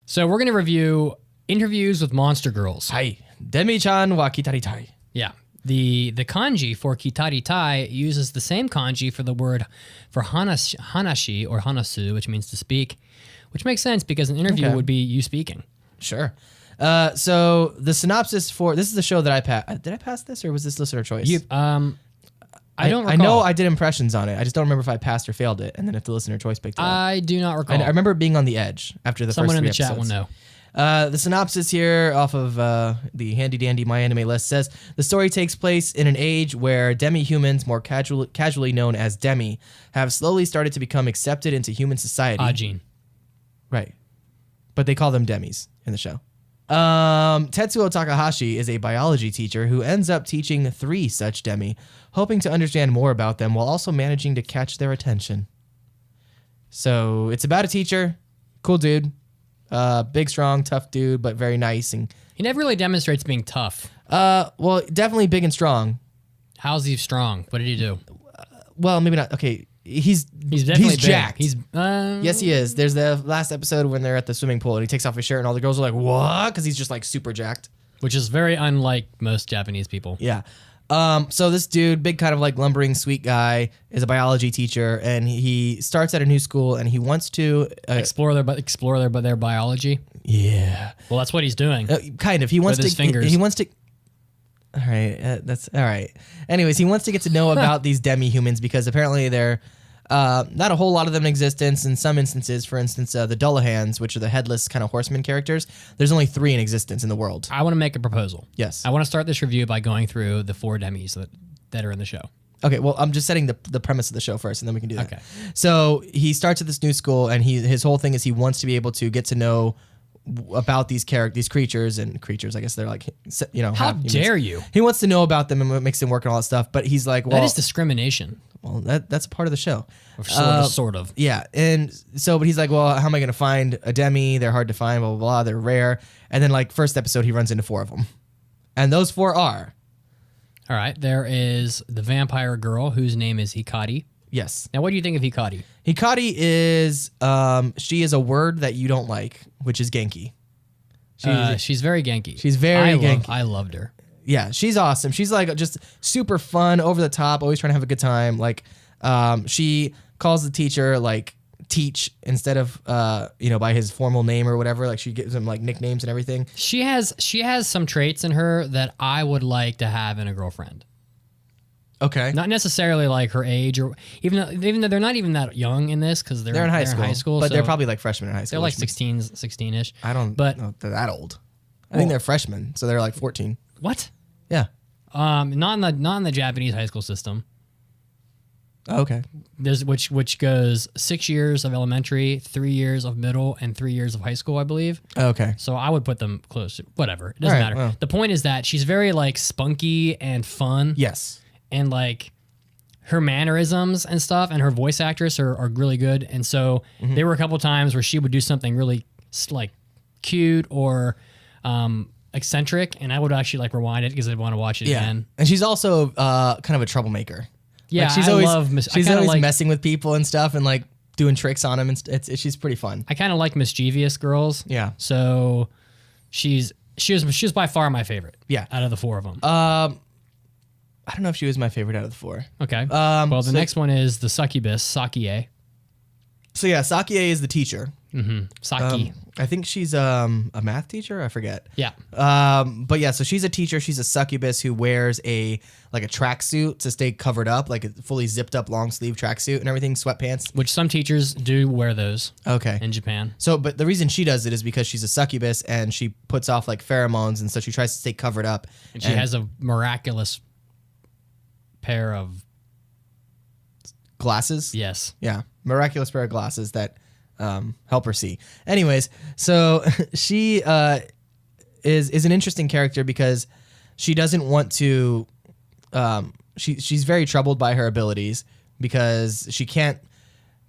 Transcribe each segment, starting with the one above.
So we're going to review interviews with monster girls. Hi. Demi-chan wa Kitaritai. Yeah. The kanji for Kitaritai uses the same kanji for the word for hanashi or hanasu, which means to speak, which makes sense because an interview would be you speaking. Sure. So the synopsis for this is the show that I passed. Did I pass this or was this listener choice? I don't recall. I know I did impressions on it. I just don't remember if I passed or failed it, and then if the listener choice picked it up. I do not recall. I remember being on the edge after the Someone first in three the chat episodes. will know. The synopsis here off of the handy-dandy My Anime List says, the story takes place in an age where demi-humans, more casually known as Demi, have slowly started to become accepted into human society. Ajin. Right. But they call them Demis in the show. Tetsuo Takahashi is a biology teacher who ends up teaching 3 such Demi, hoping to understand more about them while also managing to catch their attention. So it's about a teacher, cool dude, big, strong, tough dude, but very nice. And He never really demonstrates being tough. well, definitely big and strong. How's he strong? What did he do? Well, maybe not. Okay, he's definitely big. jacked. Yes, he is. There's the last episode when they're at the swimming pool and he takes off his shirt and all the girls are like, what? Because he's just like super jacked. which is very unlike most Japanese people. Yeah. So this dude, big kind of like lumbering sweet guy, is a biology teacher, and he starts at a new school, and he wants to Explore their biology. Yeah. Well, that's what he's doing. Kind of. He wants With to. his fingers. He wants to. All right. That's all right. Anyways, he wants to get to know about these demi-humans because apparently they're not a whole lot of them in existence. In some instances, for instance, the Dullahans, which are the headless kind of horseman characters, there's only 3 in existence in the world. I want to make a proposal. Yes. I want to start this review by going through the 4 demis that are in the show. Okay, well, I'm just setting the premise of the show first, and then we can do that. Okay. So he starts at this new school, and his whole thing is he wants to be able to get to know about these creatures, I guess they're like, you know. How dare you? He wants to know about them and what makes them work and all that stuff, but he's like, well, That is discrimination. well, that's a part of the show. Or sort of. Yeah, and so, but he's like, well, how am I going to find a demi? They're hard to find, blah, blah, blah. They're rare. And then, like, first episode, he runs into 4 of them. And those 4 are... All right. There is the vampire girl whose name is Hikari. Yes. Now, what do you think of Hikari? Hikari is, she is a word that you don't like, which is Genki. She's very Genki. She's very Genki. I loved her. Yeah, she's awesome. She's like just super fun, over the top, always trying to have a good time. Like, she calls the teacher like Teach instead of by his formal name or whatever. Like she gives him like nicknames and everything. She has some traits in her that I would like to have in a girlfriend. Okay. Not necessarily like her age, or even though they're not even that young in this because they're in high school, but so they're probably like freshmen in high school. they're like 16-ish. I don't know if they're that old. I think they're freshmen, so they're like 14. What? Yeah. Not in the Japanese high school system. Oh, okay. There's which goes 6 years of elementary, 3 years of middle, and 3 years of high school, I believe. Okay. So I would put them close. Whatever. It doesn't matter. Well. The point is that she's very like spunky and fun. Yes. And like her mannerisms and stuff and her voice actress are really good. And so there were a couple times where she would do something really like cute or eccentric, and I would actually like rewind it because I'd want to watch it again. And she's also kind of a troublemaker. Yeah, like she's I always love messing with people and stuff and like doing tricks on them, and she's pretty fun. I kind of like mischievous girls. Yeah. So she was by far my favorite. Yeah. Out of the 4 of them. I don't know if she was my favorite out of the 4. Okay. Well, the next one is the succubus, Sakie. So yeah, Sakie is the teacher. Mm-hmm. Saki. I think she's a math teacher. I forget. Yeah. But yeah, so she's a teacher. She's a succubus who wears a tracksuit to stay covered up, like a fully zipped up long sleeve tracksuit and everything, sweatpants. Which some teachers do wear those. Okay. In Japan. So, but the reason she does it is because she's a succubus and she puts off like pheromones, and so she tries to stay covered up. And she has a miraculous pair of glasses. Yes. Yeah. Miraculous pair of glasses that help her see. Anyways, so she is an interesting character because she doesn't want to. She's very troubled by her abilities because she can't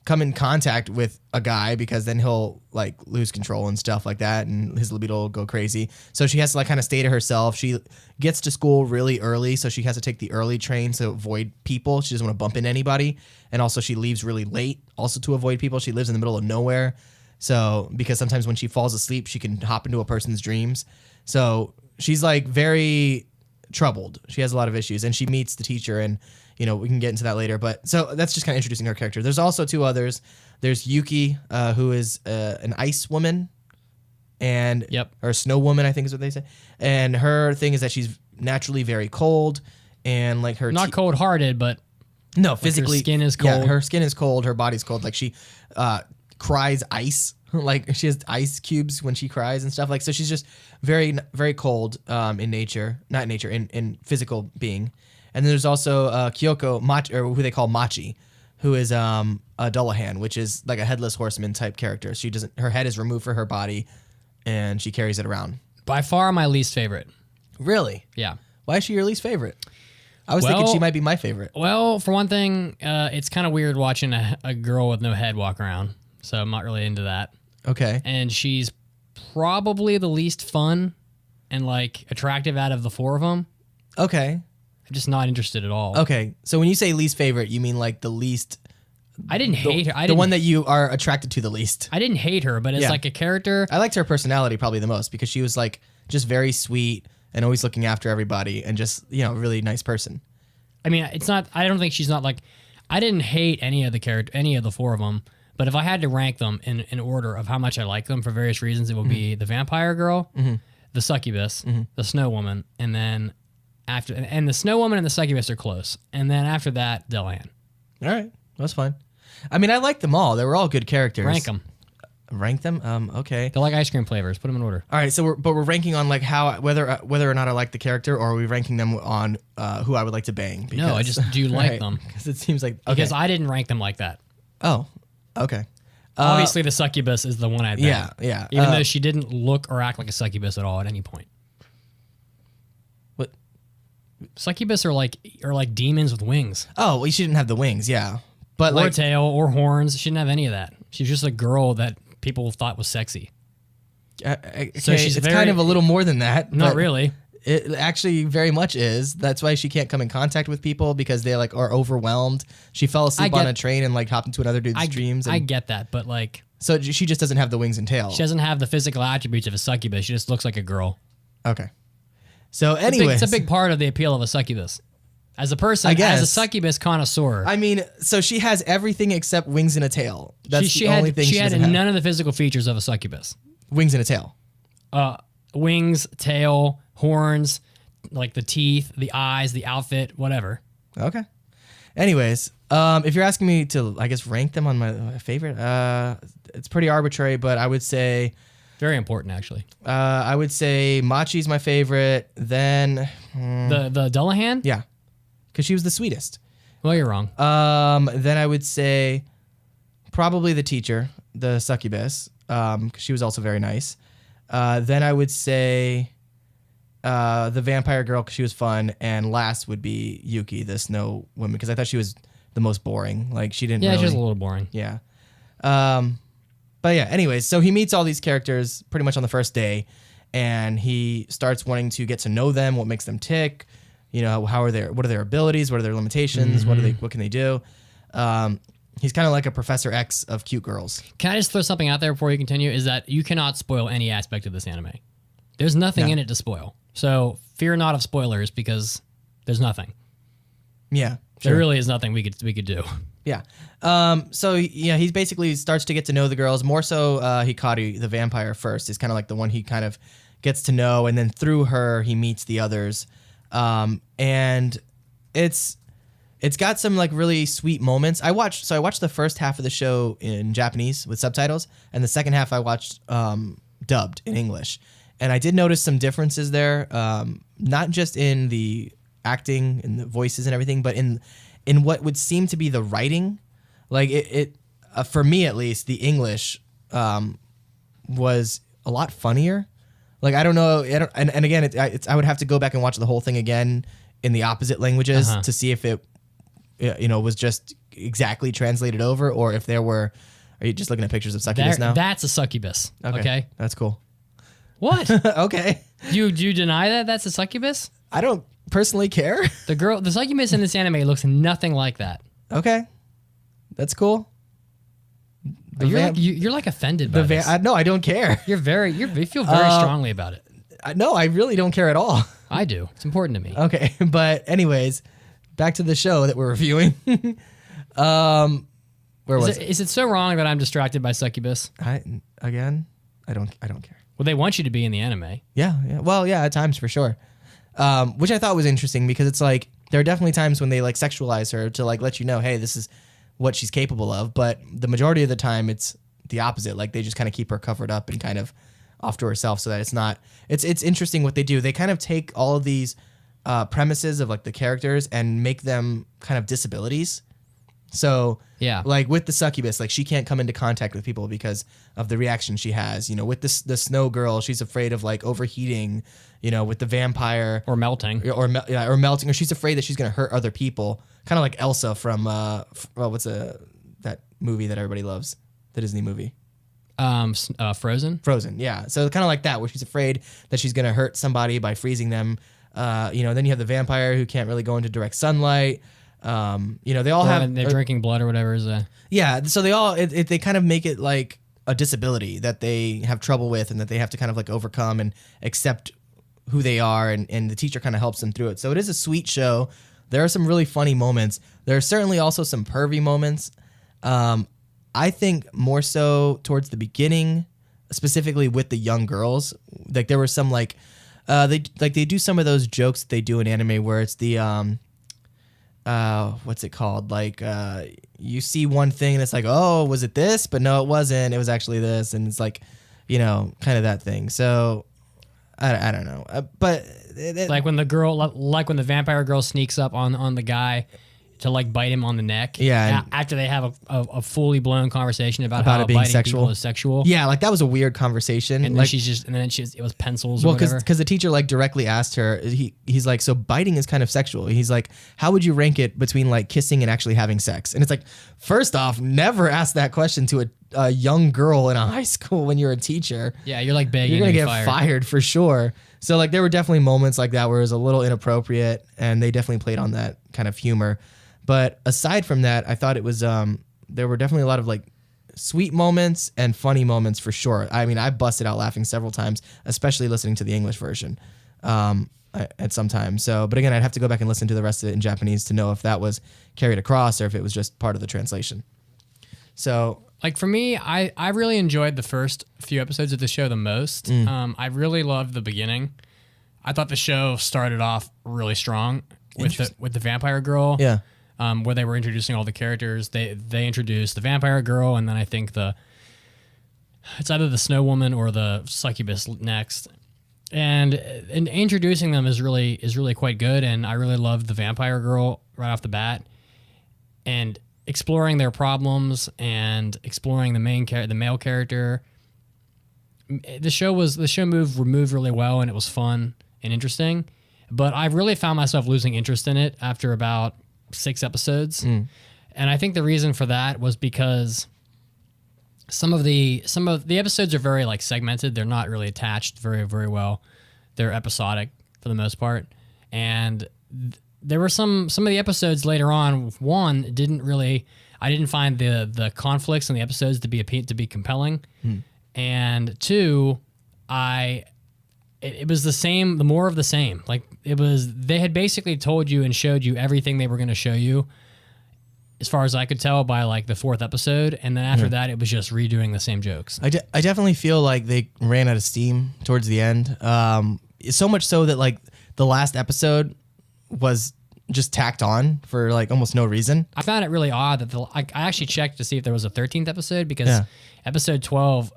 come in contact with a guy because then he'll like lose control and stuff like that, and his libido will go crazy. So she has to like kind of stay to herself. She gets to school really early, so she has to take the early train to avoid people. She doesn't want to bump into anybody, and also she leaves really late, also to avoid people. She lives in the middle of nowhere, So because sometimes when she falls asleep, she can hop into a person's dreams. So she's like very troubled. She has a lot of issues, and she meets the teacher, and we can get into that later. But so that's just kind of introducing her character. There's also two others. There's Yuki, who is an ice woman, and or snow woman, I think is what they say. And her thing is that she's naturally very cold, and like her not cold-hearted, but no, physically her skin is cold. Yeah, her skin is cold. Her body's cold. Like she cries ice. Like she has ice cubes when she cries and stuff. Like so, she's just very very cold in nature, not in nature, in physical being. And then there's also Kyoko, or who they call Machi, who is a Dullahan, which is like a headless horseman type character. She doesn't. Her head is removed from her body, and she carries it around. By far, my least favorite. Really? Yeah. Why is she your least favorite? I was thinking she might be my favorite. Well, for one thing, it's kind of weird watching a girl with no head walk around, so I'm not really into that. Okay. And she's probably the least fun and like attractive out of the four of them. Okay. I'm just not interested at all. Okay. So when you say least favorite, you mean like the least... I didn't hate her. The one that you are attracted to the least. I didn't hate her, but as like a character... I liked her personality probably the most because she was like just very sweet and always looking after everybody and just, really nice person. I mean, it's not... I don't think she's not like... I didn't hate any of the four of them, but if I had to rank them in order of how much I like them for various reasons, it would be the vampire girl, the succubus, the snow woman, and then after... And the snow woman and the succubus are close. And then after that, Dullahan. All right. That's fine. I mean, I liked them all. They were all good characters. Rank them. Rank them? Okay. They're like ice cream flavors. Put them in order. All right. So we're ranking on like how whether or not I like the character, or are we ranking them on who I would like to bang? Because, no, I just do you like them? Because it seems like because I didn't rank them like that. Oh, okay. Obviously, the succubus is the one I'd bang. Yeah. Even though she didn't look or act like a succubus at all at any point. What? Succubus are like demons with wings. Oh, well, she didn't have the wings. Yeah. But or a tail or horns. She didn't have any of that. She was just a girl that people thought was sexy. Okay, so she's kind of a little more than that. Not really. It actually very much is. That's why she can't come in contact with people because they like are overwhelmed. She fell asleep on a train and like hopped into another dude's dreams. I get that, but like... So she just doesn't have the wings and tail. She doesn't have the physical attributes of a succubus. She just looks like a girl. Okay. So anyway, it's a big part of the appeal of a succubus. As a person, as a succubus connoisseur. I mean, so she has everything except wings and a tail. That's the only thing she had doesn't have. None of the physical features of a succubus. Wings and a tail. Wings, tail, horns, like the teeth, the eyes, the outfit, whatever. Okay. Anyways, if you're asking me to, I guess, rank them on my favorite, it's pretty arbitrary, but I would say... Very important, actually. I would say Machi's my favorite, then... The Dullahan? Yeah. Because she was the sweetest. Well, you're wrong. Then I would say probably the teacher, the succubus, because she was also very nice. Then I would say the vampire girl because she was fun, and last would be Yuki, the snow woman, because I thought she was the most boring. Like she didn't. Yeah, she was a little boring. Yeah. But yeah. Anyways, so he meets all these characters pretty much on the first day, and he starts wanting to get to know them, what makes them tick. What are their abilities? What are their limitations? What can they do? He's kind of like a Professor X of cute girls. Can I just throw something out there before you continue? Is that you cannot spoil any aspect of this anime. There's nothing in it to spoil. So fear not of spoilers because there's nothing. Yeah. Sure. There really is nothing we could do. Yeah. So yeah, he basically starts to get to know the girls. More so Hikari, the vampire first, is kind of like the one he kind of gets to know, and then through her he meets the others. And it's got some like really sweet moments. I watched the first half of the show in Japanese with subtitles, and the second half I watched dubbed in English. And I did notice some differences there, not just in the acting and the voices and everything, but in what would seem to be the writing. Like it for me at least, the English was a lot funnier. Like I don't know, and again, I would have to go back and watch the whole thing again in the opposite languages to see if it, was just exactly translated over, or if there were. Are you just looking at pictures of succubus now? That's a succubus. Okay, that's cool. What? Okay. Do you deny that that's a succubus? I don't personally care. The succubus in this anime looks nothing like that. Okay, that's cool. You're like offended by this. No, I don't care. You feel very strongly about it. No, I really don't care at all. I do. It's important to me. Okay, but anyways, back to the show that we're reviewing. Is it so wrong that I'm distracted by succubus? I don't care. Well, they want you to be in the anime. Yeah. Well, yeah, at times for sure. Which I thought was interesting because it's like there are definitely times when they like sexualize her to like let you know, hey, this is what she's capable of. But the majority of the time, it's the opposite. Like they just kind of keep her covered up and kind of off to herself, so that it's not. It's interesting what they do. They kind of take all of these premises of like the characters and make them kind of disabilities. So yeah, like with the succubus, like she can't come into contact with people because of the reaction she has. You know, with the snow girl, she's afraid of like overheating. You know, with the vampire or melting, or melting, or she's afraid that she's gonna hurt other people. Kind of like Elsa from that movie that everybody loves, the Disney movie. Frozen. Frozen, yeah. So kind of like that, where she's afraid that she's gonna hurt somebody by freezing them. You know, then you have the vampire who can't really go into direct sunlight. You know, they all they're drinking blood or whatever is yeah. So they all they kind of make it like a disability that they have trouble with and that they have to kind of like overcome and accept who they are, and the teacher kind of helps them through it. So it is a sweet show. There are some really funny moments. There are certainly also some pervy moments. I think more so towards the beginning, specifically with the young girls. Like there were some like they do some of those jokes that they do in anime where it's the what's it called? Like you see one thing and it's like, oh, was it this? But no, it wasn't. It was actually this, and it's like, you know, kind of that thing. So I don't know, but like when the vampire girl sneaks up on the guy to like bite him on the neck. Yeah. After they have a fully blown conversation about how it being biting sexual. people is sexual. Yeah, like that was a weird conversation. And then like, it was pencils or whatever. Because the teacher like directly asked her, he's like, so biting is kind of sexual. He's like, how would you rank it between like kissing and actually having sex? And it's like, first off, never ask that question to a young girl in a high school when you're a teacher. Yeah, you're like begging. You're gonna get fired for sure. So like there were definitely moments like that where it was a little inappropriate, and they definitely played on that kind of humor. But aside from that, I thought it was there were definitely a lot of like sweet moments and funny moments for sure. I mean, I busted out laughing several times, especially listening to the English version at some time. So, but again, I'd have to go back and listen to the rest of it in Japanese to know if that was carried across or if it was just part of the translation. So, like for me, I really enjoyed the first few episodes of the show the most. I really loved the beginning. I thought the show started off really strong with the vampire girl. Yeah. Where they were introducing all the characters. They introduced the vampire girl, and then I think it's either the snow woman or the succubus next. And introducing them is really quite good, and I really loved the vampire girl right off the bat. And exploring their problems and exploring the male character. The show moved really well, and it was fun and interesting. But I really found myself losing interest in it after about 6 episodes. And I think the reason for that was because some of the episodes are very like segmented. They're not really attached very, very well. They're episodic for the most part. And there were some of the episodes later on. One I didn't find the conflicts in the episodes to be compelling. And two, it was the same, the more of the same. Like they had basically told you and showed you everything they were going to show you, as far as I could tell, by like the 4th episode. And then after that, it was just redoing the same jokes. I definitely feel like they ran out of steam towards the end. So much so that like the last episode was just tacked on for like almost no reason. I found it really odd that I actually checked to see if there was a 13th episode, because episode 12,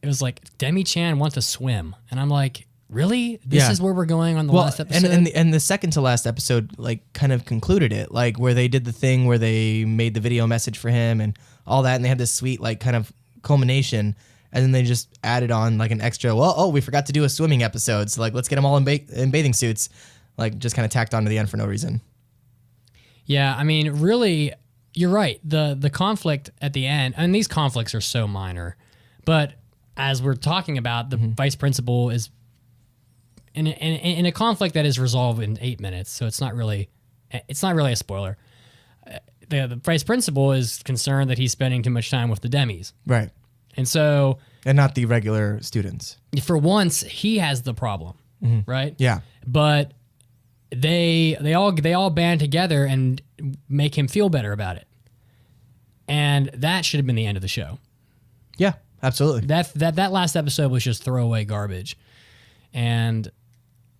it was like Demi-chan wants to swim, and I'm like, really? This is where we're going on the last episode? And the second to last episode like kind of concluded it, like where they did the thing where they made the video message for him and all that, and they had this sweet like kind of culmination, and then they just added on like an extra, we forgot to do a swimming episode, so like let's get them all in bathing suits, like just kind of tacked on to the end for no reason. Yeah, I mean, really, you're right. The conflict at the end, and these conflicts are so minor, but as we're talking about, the vice principal is in a conflict that is resolved in 8 minutes, so it's not really a spoiler. the vice principal is concerned that he's spending too much time with the demis. Right. And so, And not the regular students. for once, he has the problem, right? Yeah. But they all band together and make him feel better about it. And that should have been the end of the show. Yeah, absolutely. That last episode was just throwaway garbage. And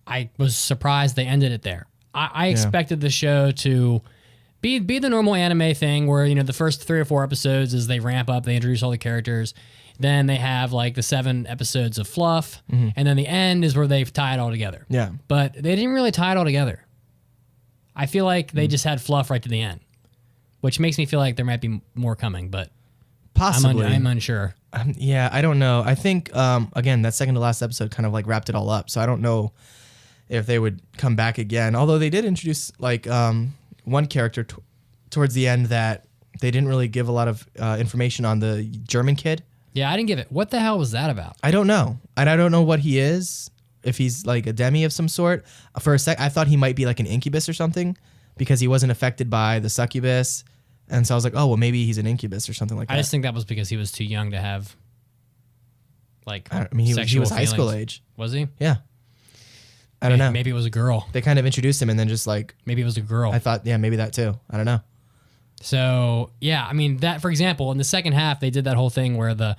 I was surprised they ended it there. I expected the show to be the normal anime thing where, you know, the first 3 or 4 episodes is they ramp up, they introduce all the characters. Then they have like the 7 episodes of fluff. And then the end is where they tie it all together. Yeah. But they didn't really tie it all together. I feel like they just had fluff right to the end, which makes me feel like there might be more coming, but Possibly. I'm unsure. Yeah, I don't know. I think, again, that second to last episode kind of like wrapped it all up. So I don't know if they would come back again. Although they did introduce like one character towards the end that they didn't really give a lot of information on, the German kid. Yeah, I didn't give it. What the hell was that about? I don't know. And I don't know what he is, if he's like a demi of some sort. For a sec, I thought he might be like an incubus or something because he wasn't affected by the succubus. And so I was like, oh, well, maybe he's an incubus or something like that. I just think that was because he was too young to have, like, I mean, he was high school age. Was he? Yeah. I don't know. Maybe it was a girl. They kind of introduced him and then just like, Maybe it was a girl. I thought, yeah, maybe that too. I don't know. So, yeah, I mean, that, for example, in the second half, they did that whole thing where the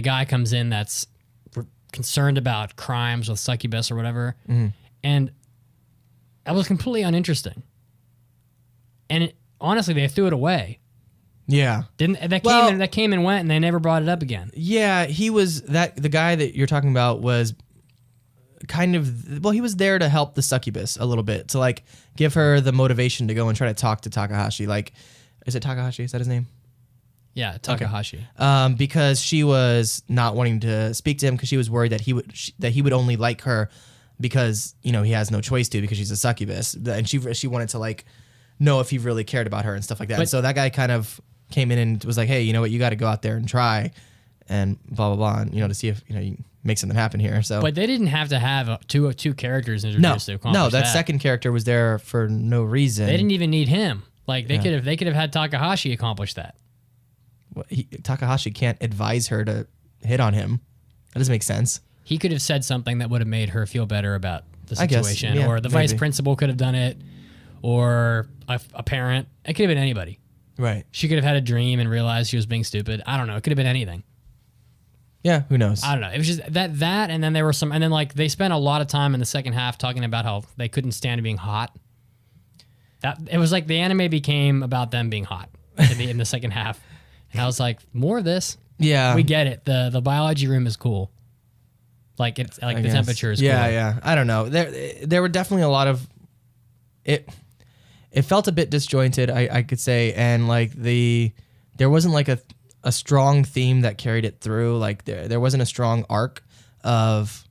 guy comes in that's concerned about crimes with succubus or whatever. And that was completely uninteresting. And honestly, they threw it away. Yeah. That came and went, and they never brought it up again. Yeah, he was the guy that you're talking about was kind of, well, he was there to help the succubus a little bit, to like give her the motivation to go and try to talk to Takahashi. Like, is it Takahashi? Is that his name? Yeah, Takahashi. Because she was not wanting to speak to him because she was worried that he would only like her because, you know, he has no choice to because she's a succubus, and she wanted to like know if he really cared about her and stuff like that. And so that guy kind of came in and was like, hey, you know what, you got to go out there and try and blah blah blah, and, you know, to see if, you know, you make something happen here. So, but they didn't have to have two characters introduced to accomplish that second character was there for no reason. They didn't even need him. Like they could have had Takahashi accomplish that. Well, Takahashi can't advise her to hit on him. That doesn't make sense. He could have said something that would have made her feel better about the situation, or the vice principal could have done it, or a parent. It could have been anybody. Right. She could have had a dream and realized she was being stupid. I don't know. It could have been anything. Yeah, who knows? I don't know. It was just that, and then there were some, and then like they spent a lot of time in the second half talking about how they couldn't stand being hot. That it was like the anime became about them being hot in the second half, and I was like, more of this. Yeah, we get it. The biology room is cool. Like it's like the temperature is cool. Yeah. I don't know. There were definitely a lot of it. It felt a bit disjointed, I could say, and like there wasn't like a strong theme that carried it through. Like there wasn't a strong arc of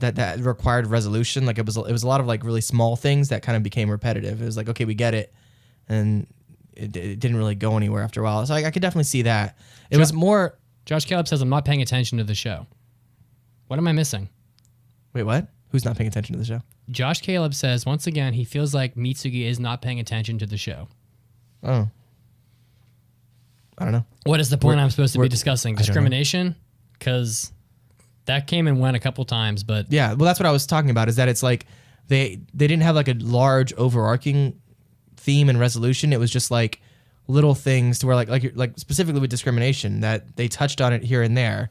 that required resolution. Like it was a lot of like really small things that kind of became repetitive. It was like, okay, we get it, and it didn't really go anywhere after a while. So I could definitely see that. It was more. Josh Caleb says, I'm not paying attention to the show. What am I missing? Wait, what? Who's not paying attention to the show? Josh Caleb says, once again, he feels like Mitsugi is not paying attention to the show. Oh. I don't know. What is the point I'm supposed to be discussing? Discrimination? Because that came and went a couple times, but... Yeah, well, that's what I was talking about, is that it's like they didn't have like a large overarching theme and resolution. It was just like little things to where like specifically with discrimination that they touched on it here and there,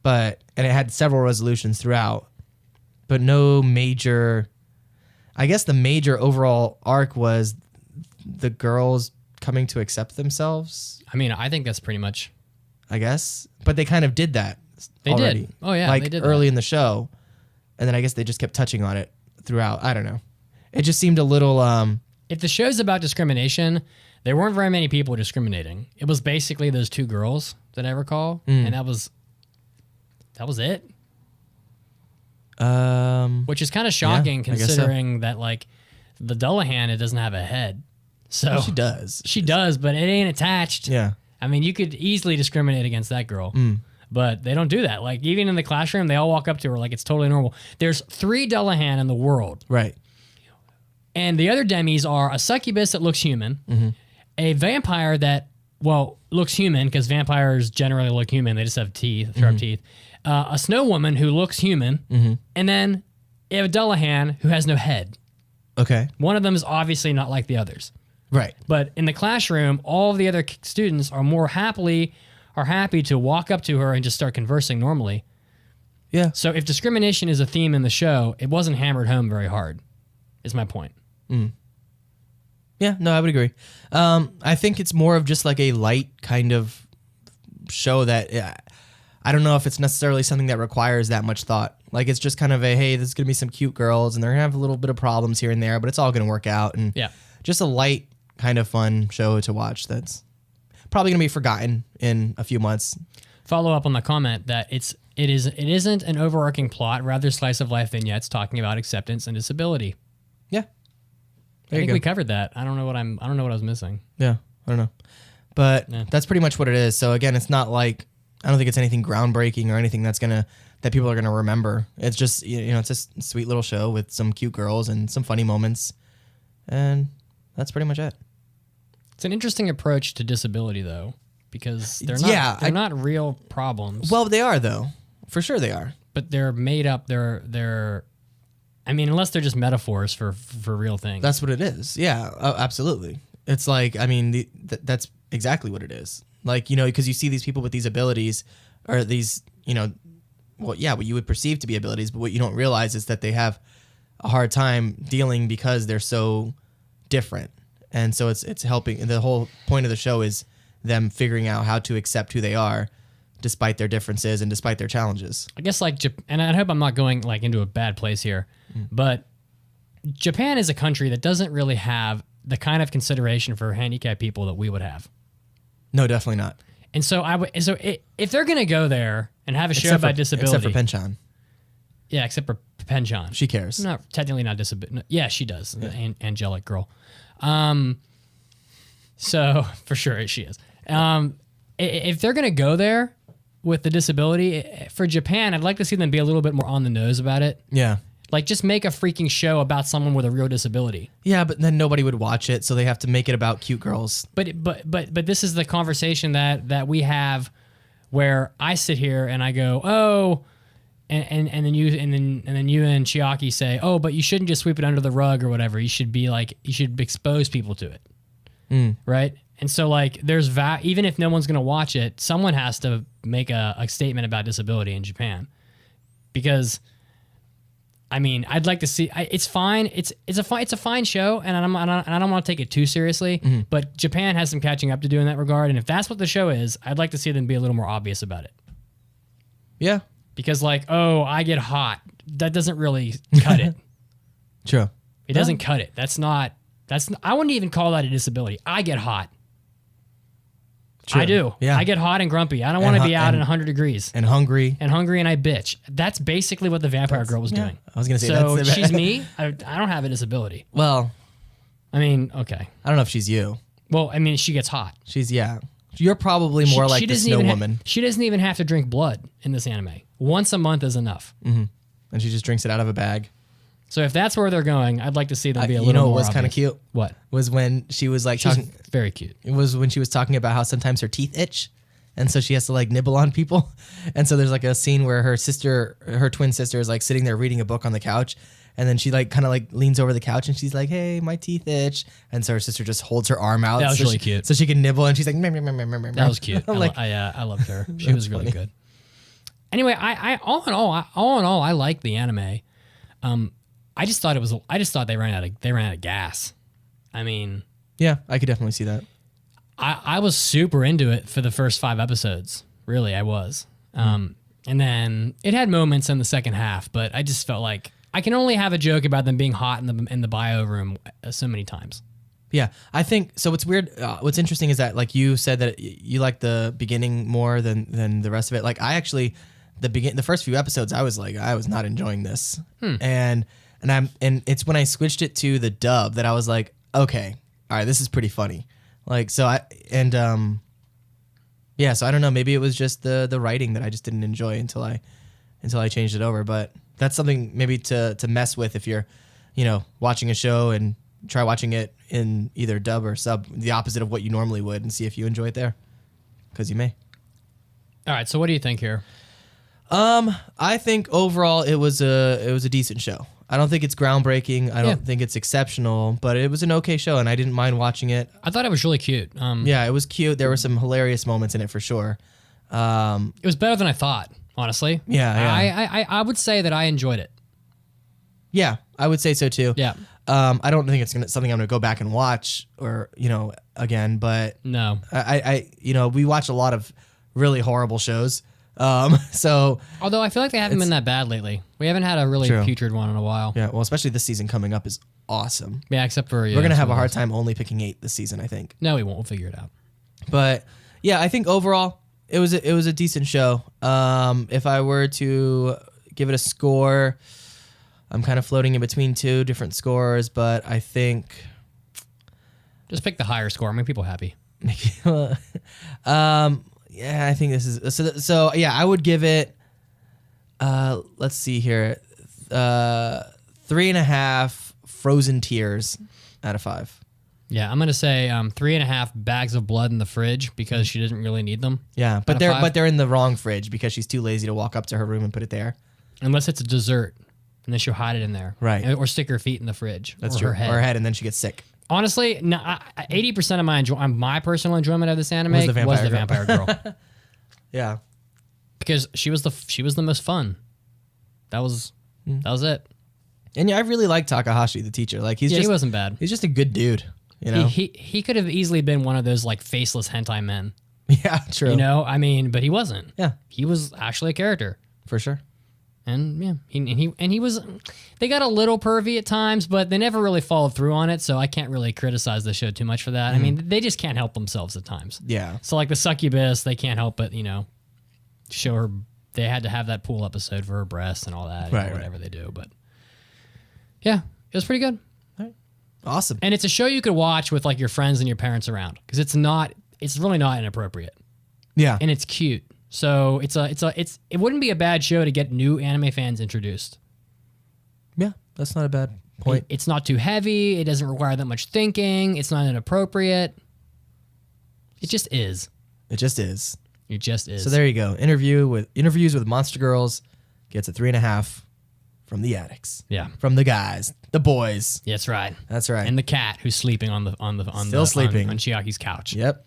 and it had several resolutions throughout, but no major. I guess the major overall arc was the girls coming to accept themselves. I mean, I think that's pretty much. I guess, but they kind of did that. They already. did. Oh yeah, like they did early in the show, and then I guess they just kept touching on it throughout. I don't know. It just seemed a little. If the show's about discrimination, there weren't very many people discriminating. It was basically those 2 girls that I recall, and that was it. Which is kind of shocking considering that like the Dullahan, it doesn't have a head. So well, she does. She does, but it ain't attached. Yeah. I mean, you could easily discriminate against that girl. But they don't do that. Like even in the classroom, they all walk up to her like it's totally normal. There's 3 Dullahan in the world. Right. And the other demis are a succubus that looks human, a vampire that, well, looks human, because vampires generally look human. They just have teeth, sharp teeth. A snow woman who looks human, and then you have a Dullahan who has no head. Okay. One of them is obviously not like the others. Right. But in the classroom, all of the other students are happy to walk up to her and just start conversing normally. Yeah. So if discrimination is a theme in the show, it wasn't hammered home very hard, is my point. Yeah, no, I would agree. I think it's more of just like a light kind of show that I don't know if it's necessarily something that requires that much thought. Like it's just kind of a, hey, there's going to be some cute girls and they're going to have a little bit of problems here and there, but it's all going to work out. And just a light kind of fun show to watch that's probably going to be forgotten in a few months. Follow up on the comment that it isn't an overarching plot, rather slice of life vignettes talking about acceptance and disability. Yeah. I think we covered that. I don't know what I was missing. Yeah, I don't know. But that's pretty much what it is. So again, it's not like, I don't think it's anything groundbreaking or anything that people are going to remember. It's just, it's a sweet little show with some cute girls and some funny moments. And that's pretty much it. It's an interesting approach to disability though, because they're not real problems. Well, they are though. For sure they are. But they're made up. I mean, unless they're just metaphors for real things. That's what it is. Yeah, absolutely. It's like, I mean, that's exactly what it is. Like, because you see these people with these abilities or these, what you would perceive to be abilities, but what you don't realize is that they have a hard time dealing because they're so different. And so it's helping. The whole point of the show is them figuring out how to accept who they are despite their differences and despite their challenges. I guess and I hope I'm not going like into a bad place here, but Japan is a country that doesn't really have the kind of consideration for handicapped people that we would have. No, definitely not. And so if they're going to go there and have a show about disability. Except for Pen-chan. Yeah, except for Pen-chan. She cares. Technically not disability. Yeah, she does. Yeah. Angelic girl. So for sure she is. If they're going to go there with the disability for Japan, I'd like to see them be a little bit more on the nose about it. Yeah. Like just make a freaking show about someone with a real disability. Yeah, but then nobody would watch it, so they have to make it about cute girls. But this is the conversation that we have where I sit here and I go, "Oh," and then you and Chiaki say, "Oh, but you shouldn't just sweep it under the rug or whatever. You should expose people to it." Right? And so like there's even if no one's going to watch it, someone has to make a statement about disability in Japan. Because I mean, I'd like to see. It's fine. It's a fine show, and I don't want to take it too seriously. But Japan has some catching up to do in that regard. And if that's what the show is, I'd like to see them be a little more obvious about it. Yeah, because like, oh, I get hot. That doesn't really cut it. True. It doesn't cut it. I wouldn't even call that a disability. I get hot. True. I do. Yeah. I get hot and grumpy. I don't want to be out in 100 degrees. And hungry. And I bitch. That's basically what the vampire girl was doing. I was going to say so she's me. I don't have a disability. Well, I mean, okay. I don't know if she's you. Well, I mean, she gets hot. You're probably more like the snow woman. She doesn't even have to drink blood in this anime. Once a month is enough. And she just drinks it out of a bag. So if that's where they're going, I'd like to see them be a little more You know what was kind of cute? What? Was when she was like talking. Very cute. It was when she was talking about how sometimes her teeth itch. And so she has to like nibble on people. And so there's like a scene where her twin sister is like sitting there reading a book on the couch. And then she like kind of like leans over the couch and she's like, "Hey, my teeth itch." And so her sister just holds her arm out. That was really cute. So she can nibble and she's like, meh, meh, meh, meh, meh. That was cute. I loved her. She was really good. Anyway, I all in all, I like the anime. I just thought they ran out of gas. I mean, yeah, I could definitely see that. I was super into it for the first 5 episodes. Really, I was. And then it had moments in the second half, but I just felt like I can only have a joke about them being hot in the bio room so many times. Yeah, I think so. What's weird, what's interesting is that like you said that you like the beginning more than the rest of it. Like I actually, the first few episodes, I was not enjoying this, and it's when I switched it to the dub that I was like, okay, all right, this is pretty funny. Like so so I don't know, maybe it was just the writing that I just didn't enjoy until I changed it over. But that's something maybe to mess with if you're, watching a show and try watching it in either dub or sub, the opposite of what you normally would, and see if you enjoy it there, because you may. All right, so what do you think here? I think overall it was a decent show. I don't think it's groundbreaking. I don't think it's exceptional, but it was an okay show, and I didn't mind watching it. I thought it was really cute. Yeah, it was cute. There were some hilarious moments in it for sure. It was better than I thought, honestly. Yeah. I would say that I enjoyed it. Yeah, I would say so too. Yeah. I don't think it's something I'm gonna go back and watch or again, but No. I we watch a lot of really horrible shows. So Although I feel like they haven't been that bad lately. We haven't had a really putrid one in a while. yeah, well, especially this season coming up is awesome. Yeah, except for We're gonna have a hard time only picking 8 this season, I think. No, we won't. We'll figure it out. But yeah, I think overall it was a decent show. If I were to give it a score, I'm kind of floating in between 2 different scores, but I think Just pick the higher score. Make people happy. yeah, I think this is so. Yeah, I would give it. Let's see here, 3.5 frozen tears out of 5. Yeah, I'm gonna say 3.5 bags of blood in the fridge because she didn't really need them. Yeah, but they're in the wrong fridge because she's too lazy to walk up to her room and put it there. Unless it's a dessert, and then she'll hide it in there. Right. Or stick her feet in the fridge. That's or true. Her head. Or her head, and then she gets sick. Honestly, no, 80% of my personal enjoyment of this anime Was was the the vampire vampire girl. Yeah. Because she was the most fun. That was it. And yeah, I really like Takahashi, the teacher. Like he wasn't bad. He's just a good dude. He could have easily been one of those like faceless hentai men. Yeah, true. But he wasn't. Yeah, he was actually a character. for sure. And yeah, he was. They got a little pervy at times, but they never really followed through on it. So I can't really criticize the show too much for that. I mean, they just can't help themselves at times. Yeah. So like the succubus, they can't help but show her. They had to have that pool episode for her breasts and all that, Right, whatever they do. But yeah, it was pretty good. Awesome. And it's a show you could watch with like your friends and your parents around because it's really not inappropriate. Yeah. And it's cute. So it wouldn't be a bad show to get new anime fans introduced. Yeah, that's not a bad point. It's not too heavy. It doesn't require that much thinking. It's not inappropriate. It just is. It just is. It just is. So there you go. Interviews with Monster Girls gets a 3.5 from the Addicts. Yeah. From the guys, the boys. Yeah, that's right. That's right. And the cat who's sleeping on Still sleeping on Chiaki's couch. Yep.